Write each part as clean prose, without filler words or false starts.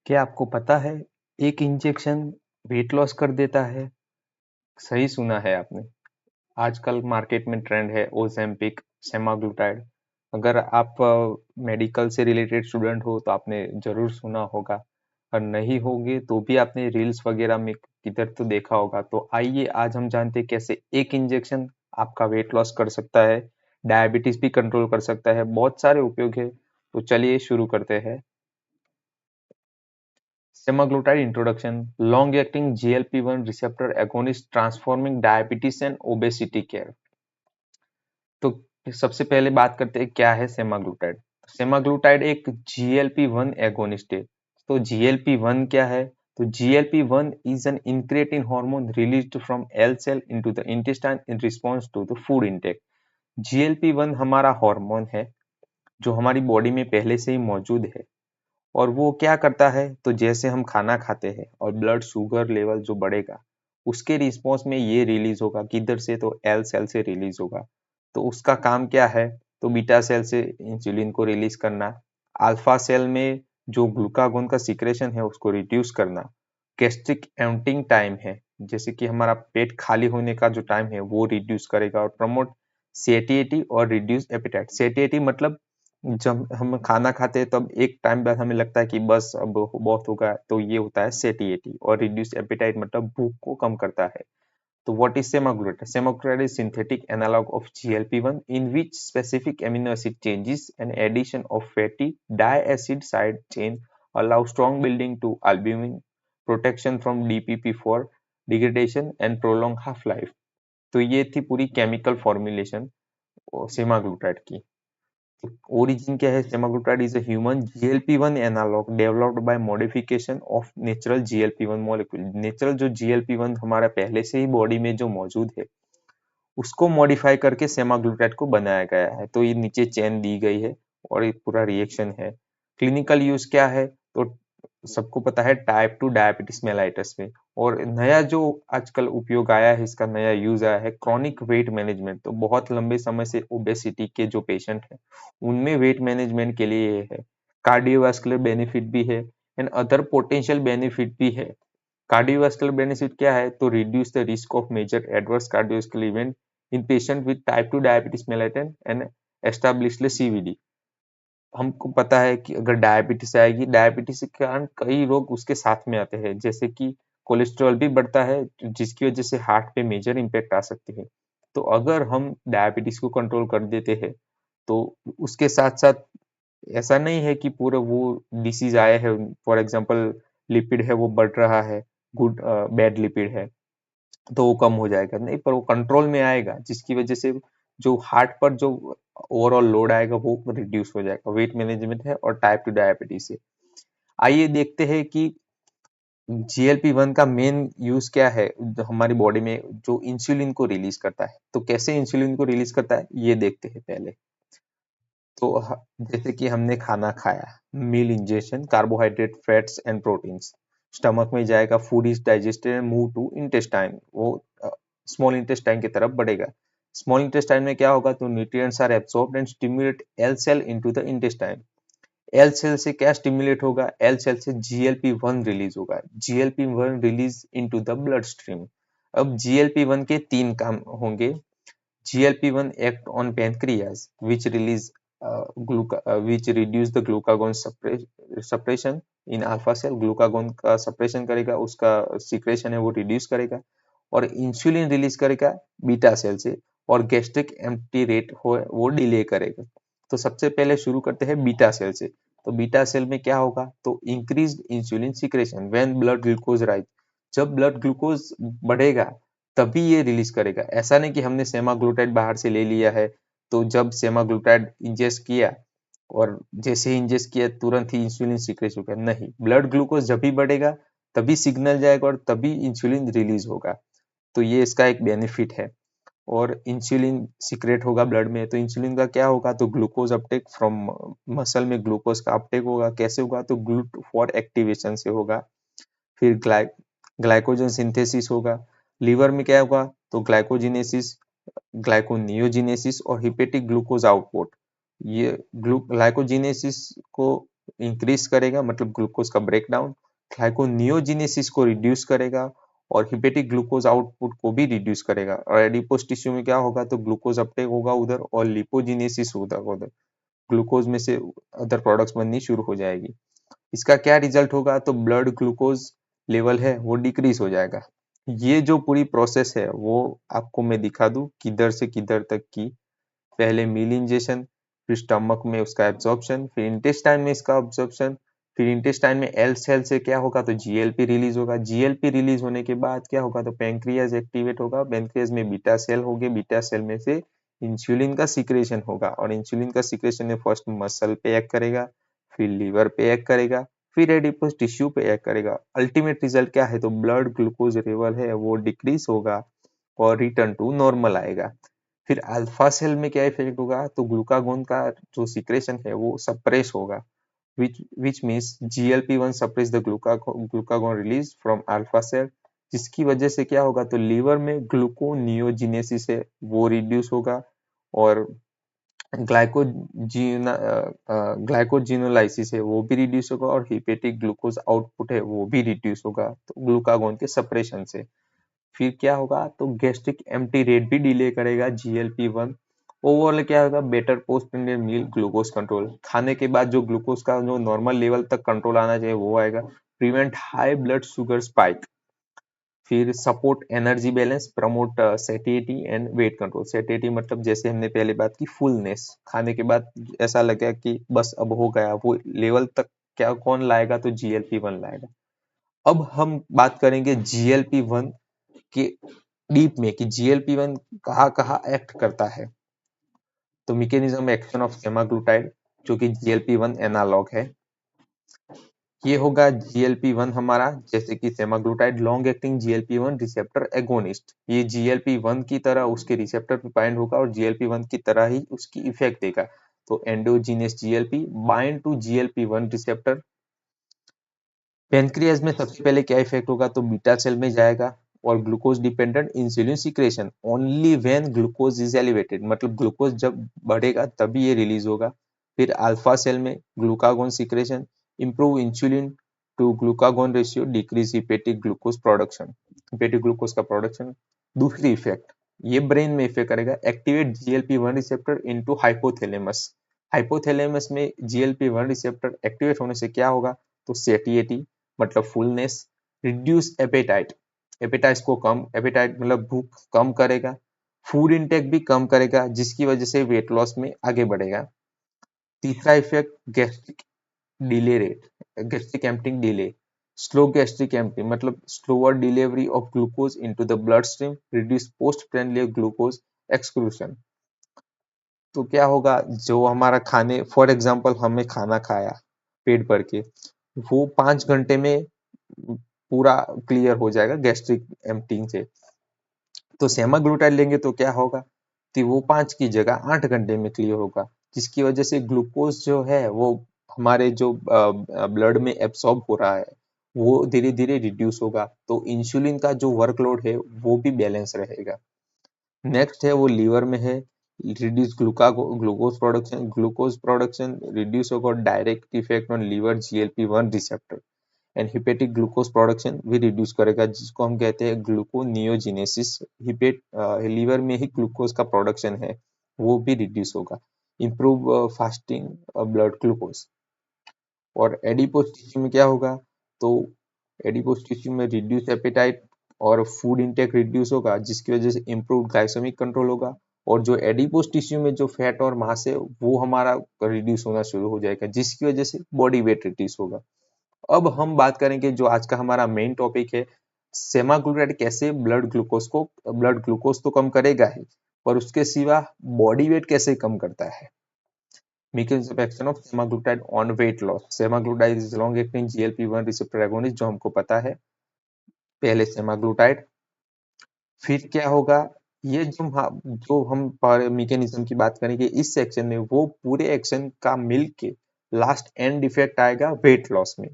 क्या आपको पता है एक इंजेक्शन वेट लॉस कर देता है? सही सुना है आपने। आजकल मार्केट में ट्रेंड है ओज़ेम्पिक, सेमाग्लुटाइड। अगर आप मेडिकल से रिलेटेड स्टूडेंट हो तो आपने जरूर सुना होगा, और नहीं होगे तो भी आपने रील्स वगैरह में किधर तो देखा होगा। तो आइए आज हम जानते हैं कैसे एक इंजेक्शन आपका वेट लॉस कर सकता है, डायबिटीज भी कंट्रोल कर सकता है, बहुत सारे उपयोग है। तो चलिए शुरू करते हैं। Semaglutide introduction, long-acting GLP-1 receptor agonist transforming diabetes and obesity care। तो सबसे पहले बात करते हैं क्या है सेमाग्लूटाइड। सेमाग्लूटाइड एक GLP-1 एगोनिस्ट है। तो GLP-1 क्या है? तो GLP-1 is an incretin hormone released from L cell into the intestine in response to the food intake। GLP-1 हमारा हार्मोन है जो हमारी बॉडी में पहले से ही मौजूद है, और वो क्या करता है, तो जैसे हम खाना खाते हैं और ब्लड शुगर लेवल जो बढ़ेगा, उसके रिस्पॉन्स में ये रिलीज होगा, किधर से, तो एल सेल से रिलीज होगा। तो उसका काम क्या है, तो बीटा सेल से इंसुलिन को रिलीज करना, अल्फा सेल में जो ग्लूकागोन का सिक्रेशन है उसको रिड्यूस करना, गैस्ट्रिक एम्प्टिंग टाइम है, जैसे कि हमारा पेट खाली होने का जो टाइम है वो रिड्यूस करेगा, और प्रमोट सेटिएटी और रिड्यूस एपेटाइट। सेटिएटी मतलब जब हम खाना खाते हैं तब एक टाइम बाद हमें लगता है कि बस अब बहुत होगा, तो ये होता है सेटिएटी। और रिड्यूस एपेटाइट मतलब भूख को कम करता है। तो what is semaglutide? Semaglutide is synthetic analogue of GLP-1 in which specific amino acid changes and addition of fatty diacid side chain allow strong binding to albumin, protection from DPP-4 degradation and prolong half life। तो ये थी पूरी chemical formulation semaglutide की। Origin क्या है? Semaglutide is a human GLP-1 analog developed by modification of natural GLP-1 molecule। Natural जो GLP-1 हमारा पहले से ही बॉडी में जो मौजूद है उसको मॉडिफाई करके सेमाग्लूटाइड को बनाया गया है। तो ये नीचे चेन दी गई है और एक पूरा रिएक्शन है। क्लिनिकल यूज क्या है, तो सबको पता है टाइप 2 डायबिटीज मेलाइटस में। और नया जो आजकल उपयोग आया है, इसका नया यूज आया है क्रॉनिक वेट मैनेजमेंट। तो बहुत लंबे समय से ओबेसिटी के जो पेशेंट हैं उनमें वेट मैनेजमेंट के लिए ये है। कार्डियोवास्कुलर बेनिफिट भी है एंड अदर पोटेंशियल बेनिफिट भी है। कार्डियोवास्कुलर बेनिफिट क्या है, तो reduce the risk of major adverse cardiovascular event in patient with type 2 diabetes mellitus and established CVD। हमको पता है कि अगर डायबिटीज आएगी, डायबिटीज के कारण कई रोग उसके साथ में आते हैं, जैसे कि कोलेस्ट्रॉल भी बढ़ता है जिसकी वजह से हार्ट पे मेजर इम्पैक्ट आ सकती है। तो अगर हम डायबिटीज को कंट्रोल कर देते हैं तो उसके साथ साथ ऐसा नहीं है कि पूरा वो डिसीज आया है, फॉर एग्जांपल लिपिड है वो बढ़ रहा है, गुड बैड लिपिड है तो वो कम हो जाएगा, नहीं, पर वो कंट्रोल में आएगा जिसकी वजह से जो हार्ट पर जो ओवरऑल लोड आएगा वो रिड्यूस हो जाएगा। वेट मैनेजमेंट है और टाइप 2 डायबिटीज है। आइए देखते हैं कि GLP-1 का मेन यूज क्या है जो हमारी बॉडी में, जो इंसुलिन को रिलीज करता है। तो कैसे इंसुलिन को रिलीज करता है ये देखते हैं पहले। तो जैसे कि हमने खाना खाया, meal ingestion, carbohydrate, fats and proteins stomach में जाएगा, food is digested and move to intestine, वो स्मॉल इंटेस्टाइन की तरफ बढ़ेगा। स्मॉल इंटेस्टाइन में क्या होगा, तो nutrients are absorbed and stimulate L cell into the intestine. L cell से क्या स्टिमुलेट होगा, एल सेल से GLP-1 रिलीज होगा, GLP-1 release into the blood stream. अब GLP-1 के तीन काम होंगे। GLP-1 act on pancreas which release which reduce the glucagon suppression in alpha cell। Glucagon का सप्रेशन करेगा, उसका सिक्रेशन है वो रिड्यूस करेगा, और इंसुलिन रिलीज करेगा बीटा सेल से, और गैस्ट्रिक एम्प्टी रेट हो वो डिले करेगा। तो सबसे पहले शुरू करते हैं बीटा सेल से। तो बीटा सेल में क्या होगा, तो increase insulin secretion when blood glucose rise. जब ब्लड ग्लूकोज बढ़ेगा तभी ये रिलीज करेगा। ऐसा नहीं कि हमने सेमाग्लूटाइड बाहर से ले लिया है तो जब सेमाग्लूटाइड इंजेस्ट किया और जैसे ही इंजेस्ट किया तुरंत ही इंसुलिन सीक्रेट हो गया, नहीं, ब्लड ग्लूकोज जब भी बढ़ेगा तभी सिग्नल जाएगा और तभी इंसुलिन रिलीज होगा। तो ये इसका एक बेनिफिट है। और इंसुलिन सीक्रेट होगा ब्लड में, तो इंसुलिन का क्या होगा, तो ग्लूकोज अपटेक फ्रॉम मसल में ग्लूकोज का अपटेक होगा। कैसे होगा, तो GLUT4 एक्टिवेशन से होगा। फिर ग्लाइकोजन सिंथेसिस होगा। लीवर में क्या होगा, तो ग्लाइकोजिनेसिस, ग्लाइकोनियोजिनेसिस और हिपेटिक ग्लूकोज आउटपुट। ये ग्लाइकोजिनेसिस को इंक्रीज करेगा, मतलब ग्लूकोज का ब्रेकडाउन, ग्लाइकोनियोजिनेसिस को रिड्यूस करेगा और हिपेटिक ग्लूकोज आउटपुट को भी रिड्यूस करेगा। और एडिपोज टिश्यू में क्या होगा, तो ग्लूकोज अपटेक होगा उधर और लिपोजिनेसिस होगा उधर, ग्लूकोज में से अदर प्रोडक्ट्स बननी शुरू हो जाएगी। इसका क्या रिजल्ट होगा, तो ब्लड ग्लूकोज लेवल है वो डिक्रीज हो जाएगा। ये जो पूरी प्रोसेस है वो आपको मैं दिखा दूं किधर से किधर तक की। पहले मील इंजेशन, फिर स्टमक में उसका एब्जॉर्प्शन, फिर इंटेस्टाइन में इसका एब्जॉर्प्शन, फिर इंटेस्टाइन में एल सेल से क्या होगा, तो जीएलपी रिलीज होगा। जीएलपी रिलीज होने के बाद क्या होगा, तो पैंक्रियाज एक्टिवेट होगा, पैंक्रियाज में बीटा सेल होंगे, बीटा सेल में से इंसुलिन का सिक्रेशन होगा और इंसुलिन का सिक्रेशन में फर्स्ट मसल पे एक्ट करेगा, फिर लीवर पे एक्ट करेगा, फिर एडिपोज टिश्यू पे एक्ट करेगा। अल्टीमेट रिजल्ट क्या है, तो ब्लड ग्लूकोज लेवल है वो डिक्रीज होगा और रिटर्न टू नॉर्मल आएगा। फिर अल्फा सेल में क्या इफेक्ट होगा, तो ग्लूकागोन का जो सिक्रेशन है वो सप्रेस होगा, which means GLP-1 suppress the glucagon release from alpha cell, जिसकी वजह से क्या होगा, तो लीवर में ग्लूकोनियोजिनेसिस है वो रिड्यूस होगा और ग्लाइकोजिनोलाइसिस है वो भी रिड्यूस होगा और हिपेटिक ग्लूकोज आउटपुट है वो भी रिड्यूस होगा, तो ग्लूकागोन के सप्रेशन से। फिर क्या होगा, तो गैस्ट्रिक एम्प्टी रेट भी डिले करेगा GLP-1। ओवरऑल क्या होगा, बेटर पोस्ट प्रेंडियल मील ग्लूकोज कंट्रोल, खाने के बाद जो ग्लूकोज का जो नॉर्मल लेवल तक कंट्रोल आना चाहिए वो आएगा। Prevent high blood sugar spike, फिर support energy balance, promote satiety and weight control. Satiety मतलब जैसे हमने पहले बात की फुलनेस, खाने के बाद ऐसा लगा कि बस अब हो गया, वो लेवल तक क्या कौन लाएगा, तो GLP-1 लाएगा। अब हम बात करेंगे GLP-1 के डीप में कि GLP-1 कहाँ कहाँ एक्ट करता है। तो मैकेनिज्म एक्शन ऑफ सेमाग्लूटाइड जो कि GLP-1 एनालॉग है, ये होगा GLP-1 हमारा, जैसे कि semaglutide long acting GLP-1 receptor agonist, ये GLP-1 की तरह उसके रिसेप्टर पे बाइंड होगा और GLP-1 की तरह ही उसकी इफेक्ट देगा। तो endogenous GLP bind to GLP-1 receptor. Pancreas में सबसे पहले क्या इफेक्ट होगा, तो बीटा सेल में जाएगा और glucose dependent insulin secretion only when glucose is elevated, मतलब ग्लूकोज जब बढ़ेगा तभी ये रिलीज होगा। फिर अल्फा सेल में glucagon secretion, improve insulin to glucagon ratio, decrease hepatic glucose production, hepatic glucose का प्रोडक्शन। दूसरी इफेक्ट ये ब्रेन में इफेक्ट करेगा, activate GLP-1 receptor into hypothalamus. Hypothalamus में GLP-1 रिसेप्टर एक्टिवेट होने से क्या होगा, तो सेटिएटी मतलब फुलनेस, रिड्यूस एपेटाइट, एपेटाइट को कम, एपेटाइट मतलब भूख कम करेगा, फूड इंटेक भी कम करेगा जिसकी वजह से वेट लॉस में आगे बढ़ेगा। तीसरा effect gastric delay rate, gastric emptying delay, slow gastric emptying मतलब slower delivery of glucose into the blood stream, reduce post prandial glucose exclusion. तो क्या होगा, जो हमारा खाने फॉर एग्जांपल हमें खाना खाया पेट भर के, वो 5 घंटे में पूरा क्लियर हो जाएगा गैस्ट्रिक एम्प्टिंग से। तो सेमाग्लूटाइड लेंगे तो क्या होगा, तो वो 5 की जगह 8 घंटे में क्लियर होगा, जिसकी वजह से ग्लूकोज जो है वो हमारे जो ब्लड में एब्सॉर्ब हो रहा है वो धीरे धीरे रिड्यूस होगा, तो इंसुलिन का जो वर्कलोड है वो भी बैलेंस रहेगा। नेक्स्ट है वो लीवर में है, रिड्यूस ग्लूकोज प्रोडक्शन रिड्यूस होगा, direct effect on liver GLP-1 receptor and hepatic glucose production भी रिड्यूस करेगा, जिसको हम कहते हैं ग्लूकोनियोजिनेसिस। लीवर में ही ग्लूकोज का प्रोडक्शन है वो भी रिड्यूस होगा, इंप्रूव फास्टिंग ब्लड ग्लूकोज। और एडिपोज टिश्यू में क्या होगा, तो एडिपोज टिश्यू में रिड्यूस एपेटाइट और फूड इंटेक रिड्यूस होगा, जिसकी वजह से इंप्रूव ग्लाइसेमिक कंट्रोल होगा और जो एडिपोज टिश्यू में जो फैट और मास है वो हमारा रिड्यूस होना शुरू हो जाएगा, जिसकी वजह से बॉडी वेट रिड्यूस होगा। अब हम बात करेंगे जो आज का हमारा मेन टॉपिक है, सेमाग्लूटाइड कैसे ब्लड ग्लूकोज तो कम करेगा ही, पर उसके सिवा बॉडी वेट कैसे कम करता है। mechanism of action of semaglutide on weight loss. Semaglutide is long acting GLP-1 receptor agonist जो हमको पता है। पहले सेमाग्लूटाइड, फिर क्या होगा, ये जो हम मैकेनिज्म की बात करेंगे इस सेक्शन में, वो पूरे एक्शन का मिल के लास्ट एंड इफेक्ट आएगा वेट लॉस में।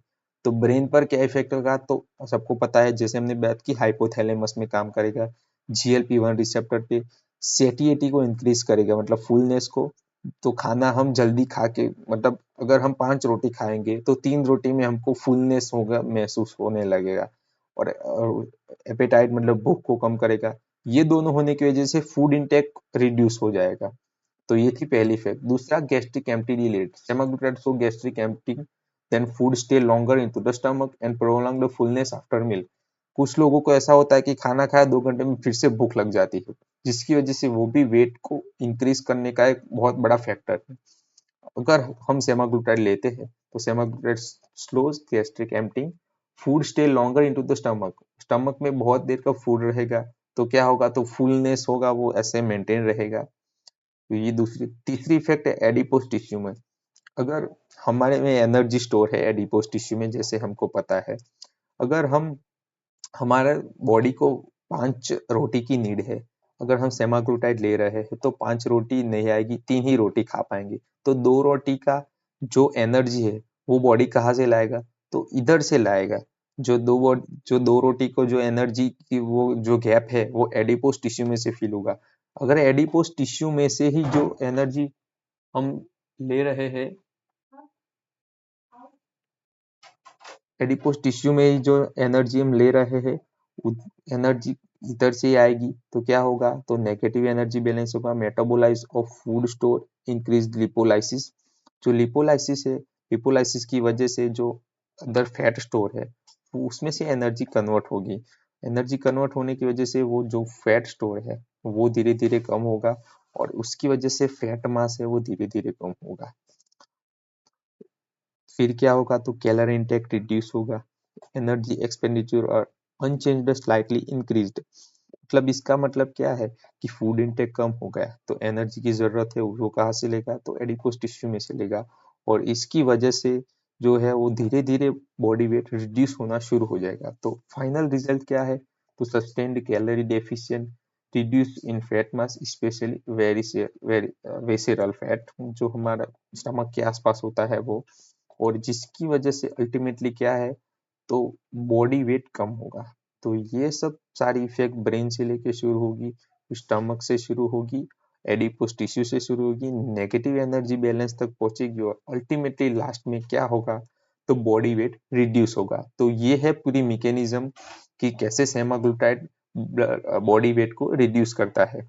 तो ब्रेन पर क्या इफेक्ट होगा, तो सबको पता है, जैसे हमने बात की हाइपोथैलेमस में काम करेगा, GLP-1 रिसेप्टर पे सेटिएटी को इंक्रीज करेगा मतलब फुलनेस को, तो खाना हम जल्दी खा के, मतलब अगर हम 5 रोटी खाएंगे तो 3 रोटी में हमको फुलनेस होगा, महसूस होने लगेगा, और एपेटाइट मतलब भूख को कम करेगा। ये दोनों होने की वजह से फूड इंटेक रिड्यूस हो जाएगा। तो ये थी पहली फैक्ट। दूसरा, gastric empty delayed, semaglutide so gastric empty then food stay longer into the stomach and prolong the fullness after meal. कुछ लोगों को ऐसा होता है कि खाना खाया 2 घंटे में फिर से भूख लग जाती है, जिसकी वजह से वो भी वेट को इंक्रीज करने का एक बहुत बड़ा फैक्टर है। अगर हम सेमाग्लूटाइड लेते हैं तो semaglutide slows gastric emptying, food stay longer into the stomach, stomach में बहुत देर का फूड रहेगा, तो क्या होगा, तो फुलनेस होगा वो ऐसे मेंटेन रहेगा। तो ये दूसरी। तीसरी इफेक्ट है एडिपोज टिश्यू में। अगर हमारे में एनर्जी स्टोर है एडिपोज टिश्यू में, जैसे हमको पता है, अगर हम हमारे बॉडी को 5 रोटी की नीड है, अगर हम सेमाग्लूटाइड ले रहे हैं तो 5 रोटी नहीं आएगी, 3 ही रोटी खा पाएंगे। तो 2 रोटी का जो एनर्जी है वो बॉडी कहाँ से लाएगा, तो इधर से लाएगा। जो 2 रोटी को जो एनर्जी की वो जो गैप है वो एडिपोज टिश्यू में से फिल होगा। अगर एडिपोज टिश्यू में से ही जो एनर्जी हम ले रहे हैं, एडिपोज टिश्यू में ही जो एनर्जी हम ले रहे हैं, एनर्जी इधर से ही आएगी, तो क्या होगा, तो नेगेटिव एनर्जी बैलेंस होगा, metabolise of food store, increase lipolysis. जो लिपोलाइसिस है, लिपोलाइसिस की वजह से जो अंदर फैट स्टोर है वो उसमें से एनर्जी कन्वर्ट होगी। एनर्जी कन्वर्ट होने की वजह से वो जो फैट स्टोर है वो धीरे धीरे कम होगा, और उसकी वजह से फैट मास है वो धीरे धीरे कम होगा। फिर क्या होगा, तो कैलोरी इंटेक रिड्यूस होगा, एनर्जी एक्सपेंडिचर और अनचेंज्ड स्लाइटली इंक्रीज्ड। मतलब इसका मतलब क्या है कि फूड इंटेक कम हो गया तो एनर्जी की जरूरत है वो कहाँ से लेगा, तो एडिपोज टिश्यू में से लेगा, और इसकी वजह से जो है वो धीरे धीरे बॉडी वेट रिड्यूस होना शुरू हो जाएगा। तो फाइनल रिजल्ट क्या है, तो sustained calorie deficient, reduce in fat mass specially visceral fat, जो हमारा स्टमक के आसपास होता है वो, और जिसकी वजह से अल्टीमेटली क्या है, तो बॉडी वेट कम होगा। तो ये सब सारी इफेक्ट ब्रेन से लेके शुरू होगी, स्टमक से शुरू होगी, एडिपोज टिश्यू से शुरू होगी, नेगेटिव एनर्जी बैलेंस तक पहुंचेगी, और अल्टीमेटली लास्ट में क्या होगा, तो बॉडी वेट रिड्यूस होगा। तो ये है पूरी मैकेनिज्म कि कैसे सेमाग्लूटाइड बॉडी वेट को रिड्यूस करता है।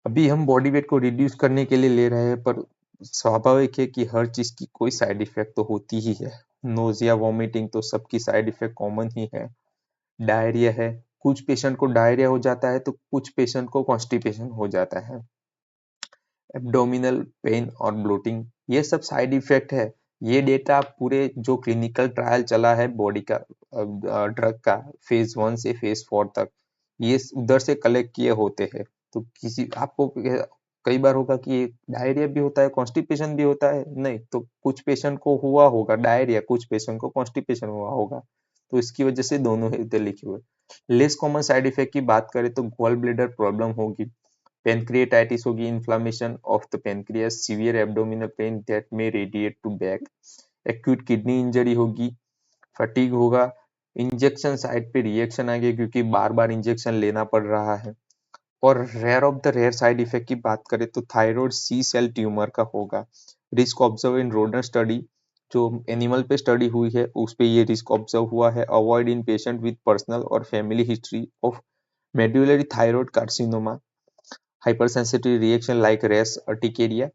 अभी हम बॉडी वेट को रिड्यूस करने के लिए ले रहे हैं, पर स्वाभाविक है कि हर चीज की कोई साइड इफेक्ट तो होती ही है। नोजिया, वॉमिटिंग तो सबकी साइड इफेक्ट कॉमन ही है। डायरिया है, कुछ पेशेंट को डायरिया हो जाता है तो कुछ पेशेंट को कॉन्स्टिपेशन हो जाता है। एब्डोमिनल पेन और ब्लोटिंग, ये सब साइड इफेक्ट है। ये डेटा पूरे जो क्लिनिकल ट्रायल चला है बॉडी का ड्रग का, फेज 1 से फेज 4 तक, ये उधर से कलेक्ट किए होते हैं। तो किसी आपको कई बार होगा कि डायरिया भी होता है, कॉन्स्टिपेशन भी होता है, नहीं तो कुछ पेशेंट को हुआ होगा डायरिया, कुछ पेशेंट को कॉन्स्टिपेशन हुआ होगा, तो इसकी वजह से दोनों इधर लिखे हुए। लेस कॉमन साइड इफेक्ट की बात करें तो गॉल ब्लेडर प्रॉब्लम होगी, पेनक्रिएटाइटिस होगी, inflammation of the pancreas, severe abdominal pain that may radiate to back, acute kidney injury होगी, फटीग होगा, इंजेक्शन साइट पे रिएक्शन आएंगे क्योंकि बार बार इंजेक्शन लेना पड़ रहा है। और rare of the rare side effect की बात करें तो थायराइड सी सेल ट्यूमर का होगा। Risk observe in rodent study, जो एनिमल पे स्टडी हुई है उस पे ये रिस्क ऑब्जर्व हुआ है। Avoid in patient with personal और family history of medullary thyroid carcinoma, hypersensitivity reaction like rash, urticaria,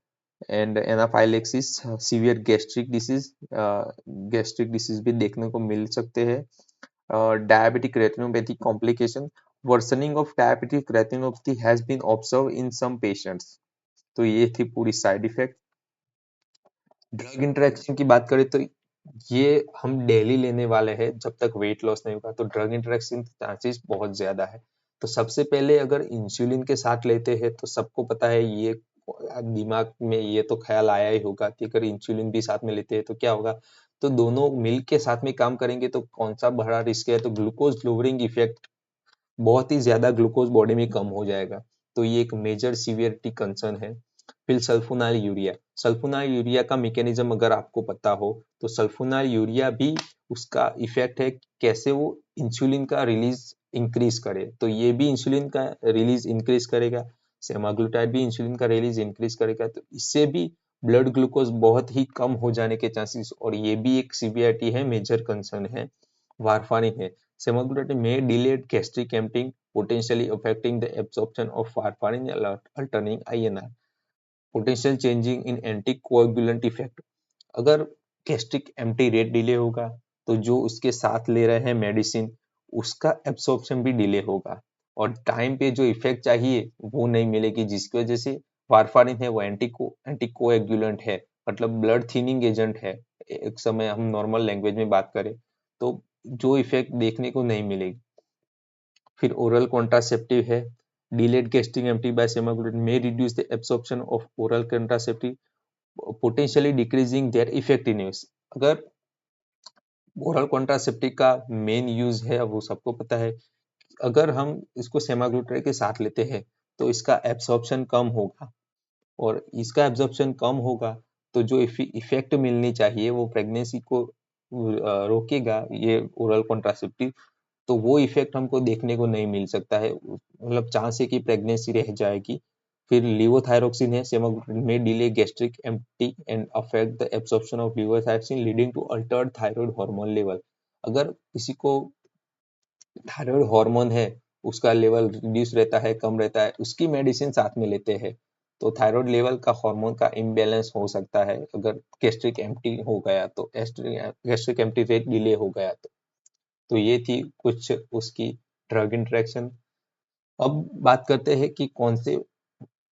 and anaphylaxis, severe gastric disease भी देखने को मिल सकते हैं। Diabetic retinopathy complication, worsening of diabetic retinopathy has been observe in some patients. तो ये थी पूरी साइड इफेक्ट। ड्रग इंटरेक्शन की बात करें तो ये हम डेली लेने वाले हैं जब तक वेट लॉस नहीं होगा, तो ड्रग इंटरेक्शन चांसेस बहुत ज्यादा है। तो सबसे पहले अगर इंसुलिन के साथ लेते हैं तो सबको पता है, ये दिमाग में ये तो ख्याल आया ही होगा कि अगर इंसुलिन भी साथ में लेते हैं तो क्या होगा, तो दोनों मिल के साथ में काम करेंगे तो कौन सा बड़ा रिस्क है, तो ग्लूकोज लोअरिंग इफेक्ट, बहुत ही ज्यादा ग्लूकोज बॉडी में कम हो जाएगा, तो ये एक मेजर सीवियरिटी कंसर्न है। फिर सल्फोनाइल यूरिया, सल्फोनाइल यूरिया का मैकेनिज्म अगर आपको पता हो तो सल्फोनाइल यूरिया भी उसका इफेक्ट है कैसे वो इंसुलिन का रिलीज इंक्रीज करे, तो ये भी इंसुलिन का रिलीज इंक्रीज करेगा। सेमाग्लूटाइड भी इंसुलिन का रिलीज इंक्रीज करेगा, तो इससे भी ब्लड ग्लूकोज बहुत ही कम हो जाने के चांसेस, और ये भी एक सीवीआरटी है, मेजर कंसर्न है वारफारिन है। Semaglutide may delay gastric emptying, potentially affecting the absorption of warfarin and altering INR. Potential changing in anticoagulant effect. अगर gastric empty rate डिले होगा तो जो उसके साथ ले रहे हैं मेडिसिन उसका एब्सॉर्प्शन भी डिले होगा, और टाइम पे जो इफेक्ट चाहिए वो नहीं मिलेगी, जिसकी वजह से वारफारिन है वो एंटीकोएगुलेंट है, मतलब ब्लड थिनिंग एजेंट है। एक समय हम नॉर्मल लैंग्वेज में बात करें तो जो इफेक्ट देखने को नहीं मिलेगी। फिर ओरल कॉन्ट्रासेप्टिव है, delayed gastric empty by semaglutide may reduce the absorption of oral contraceptive, potentially decreasing their effectiveness। अगर ओरल कॉन्ट्रासेप्टिव का मेन यूज है वो सबको पता है, अगर हम इसको सेमाग्लूटाइड के साथ लेते हैं तो इसका एब्सॉर्प्शन कम होगा, और इसका एब्जॉर्प्शन कम होगा तो जो इफेक्ट मिलनी चाहिए वो प्रेगनेंसी को रोकेगा ये ओरल कॉन्ट्रासेप्टिव, तो वो इफेक्ट हमको देखने को नहीं मिल सकता है, मतलब चांस है कि प्रेगनेंसी रह जाएगी। फिर लिवोथायरोक्सिन है, semaglutide may delay gastric empty and affect the absorption of levothyroxine leading to altered thyroid hormone level. अगर किसी को थायराइड हार्मोन है उसका लेवल रिड्यूस रहता है, कम रहता है, उसकी मेडिसिन साथ में लेते हैं तो थायराइड लेवल का हार्मोन का इम्बैलेंस हो सकता है। अगर गैस्ट्रिक एम्प्टी हो गया तो गैस्ट्रिक एम्प्टी रेट डिले हो गया तो ये थी कुछ उसकी ड्रग इंटरेक्शन। अब बात करते हैं कि कौन से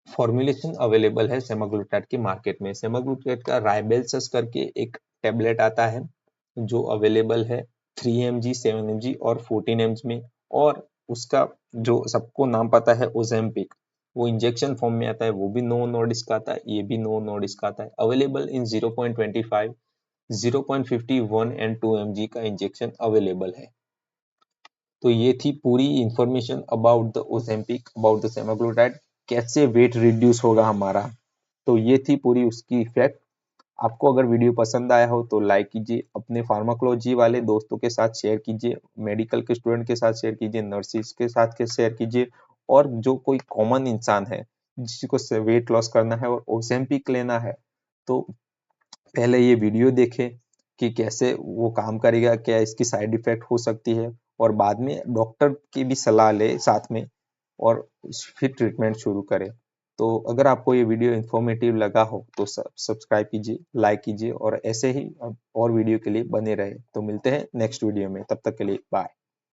फॉर्मुलेशन अवेलेबल है सेमाग्लूटाइड के मार्केट में। सेमाग्लूटाइड का राइबेल्सस करके एक टेबलेट आता है जो अवेलेबल है 3 mg 7 mg और 14 mg में, और उसका जो सबको नाम पता है ओजेम्पिक, वो इंजेक्शन फॉर्म में आता है, वो भी नो नॉर्डिस्क आता है, ये भी नो नॉर्डिस्क आता है। अवेलेबल इन 0.25 0.51 एंड 2 mg का इंजेक्शन अवेलेबल है। तो ये थी पूरी information about the Ozempic, about the semaglutide, कैसे वेट रिड्यूस होगा हमारा। तो ये थी पूरी उसकी इफेक्ट। आपको अगर वीडियो पसंद आया हो तो लाइक कीजिए, अपने फार्माकोलॉजी वाले दोस्तों के साथ शेयर कीजिए, मेडिकल के स्टूडेंट के साथ शेयर कीजिए, नर्सिस के साथ के शेयर कीजिए, और जो कोई कॉमन इंसान है जिसको वेट लॉस करना है और ओजेम्पिक लेना है तो पहले ये वीडियो देखें कि कैसे वो काम करेगा, क्या इसकी साइड इफेक्ट हो सकती है, और बाद में डॉक्टर की भी सलाह ले साथ में, और फिर ट्रीटमेंट शुरू करें। तो अगर आपको ये वीडियो इन्फॉर्मेटिव लगा हो तो सब्सक्राइब कीजिए, लाइक कीजिए, और ऐसे ही और वीडियो के लिए बने रहे। तो मिलते हैं नेक्स्ट वीडियो में, तब तक के लिए बाय।